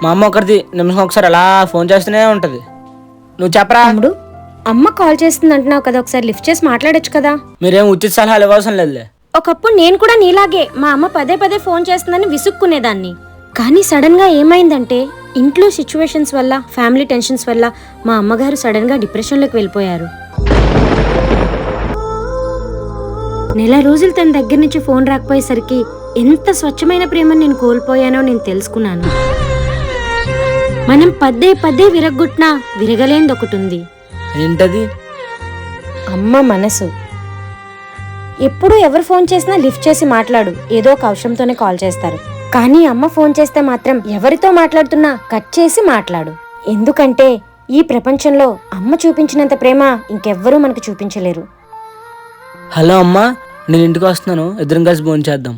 మా అమ్మ ఒకరిది నిమిషం ఒకసారి అలా ఫోన్ చేస్తూనే ఉంటది. నువ్వు చెప్పరా. తమ్ముడు, అమ్మ కాల్ చేస్తుంది అంటున్నావు కదా, ఒకసారి లిఫ్ట్ చేసి మాట్లాడొచ్చు కదా. మీరేం ఉచిత సలహాలు ఇవ్వాల్సిన లేదులే. ఒకప్పుడు నేను కూడా నీలాగే మా అమ్మ పదే పదే ఫోన్ చేస్తుందని విసుక్కునేదాన్ని. కానీ సడన్ గా ఏమైందంటే ఇంట్లో సిచ్యువేషన్స్ వల్ల, ఫ్యామిలీ టెన్షన్స్ వల్ల మా అమ్మగారు సడన్ గా డిప్రెషన్లోకి వెళ్ళిపోయారు. నెల రోజులు తన దగ్గర నుంచి ఫోన్ రాకపోయేసరికి ఎంత స్వచ్ఛమైన ప్రేమను నేను కోల్పోయానో నేను తెలుసుకున్నాను. మనం పదే పదే విరగ్గొట్టినా విరగలేనిది ఒకటి ఉంది. ఏంటది? అమ్మ మనసు. ఎప్పుడు ఎవరు ఫోన్ చేసినా లిఫ్ట్ చేసి మాట్లాడు, ఏదో ఒక అవసరంతోనే కాల్ చేస్తారు. కానీ అమ్మ ఫోన్ చేస్తే మాత్రం ఎవరితో మాట్లాడుతున్నా కట్ చేసి మాట్లాడు. ఎందుకంటే ఈ ప్రపంచంలో అమ్మ చూపించినంత ప్రేమ ఇంకెవ్వరూ మనకు చూపించలేరు. హలో అమ్మా, నేను ఇంటికి వస్తున్నాను, ఇద్దరం కలిసి భోంచేద్దాం.